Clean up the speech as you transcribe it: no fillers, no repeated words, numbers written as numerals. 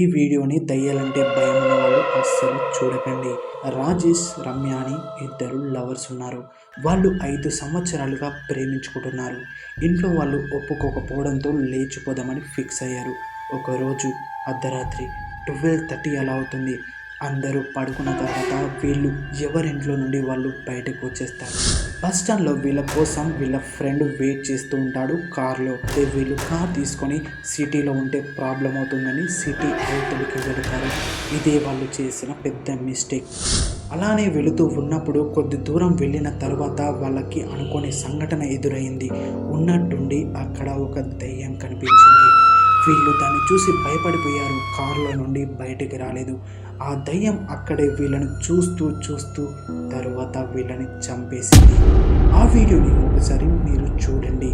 ఈ వీడియోని దయ్యాలంటే భయం ఉన్న వాళ్ళు అస్సలు చూడకండి. రాజేష్, రమ్య అని ఇద్దరు లవర్స్ ఉన్నారు. వాళ్ళు 5 సంవత్సరాలుగా ప్రేమించుకుంటున్నారు. ఇంట్లో వాళ్ళు ఒప్పుకోకపోవడంతో లేచిపోదామని ఫిక్స్ అయ్యారు. ఒకరోజు అర్ధరాత్రి 12:30 అలా అవుతుంది. అందరూ పడుకున్న తర్వాత వీళ్ళు ఎవరింట్లో నుండి వాళ్ళు బయటకు వచ్చేస్తారు. బస్ స్టాండ్లో వీళ్ళ కోసం వీళ్ళ ఫ్రెండ్ వెయిట్ చేస్తూ ఉంటాడు కార్లో. వీళ్ళు కార్ తీసుకొని సిటీలో ఉంటే ప్రాబ్లం అవుతుందని సిటీ అవతలికి వెళతారు. ఇదే వాళ్ళు చేసిన పెద్ద మిస్టేక్. అలానే వెళుతూ ఉన్నప్పుడు కొద్ది దూరం వెళ్ళిన తర్వాత వాళ్ళకి అనుకోని సంఘటన ఎదురైంది. ఉన్నట్టుండి అక్కడ ఒక దెయ్యం కనిపించింది. వీళ్ళు దాన్ని చూసి భయపడిపోయారు. కారులో నుండి బయటికి రాలేదు. ఆ దయ్యం అక్కడే వీళ్ళని చూస్తూ తరువాత వీళ్ళని చంపేసింది. ఆ వీడియోని ఒకసారి మీరు చూడండి.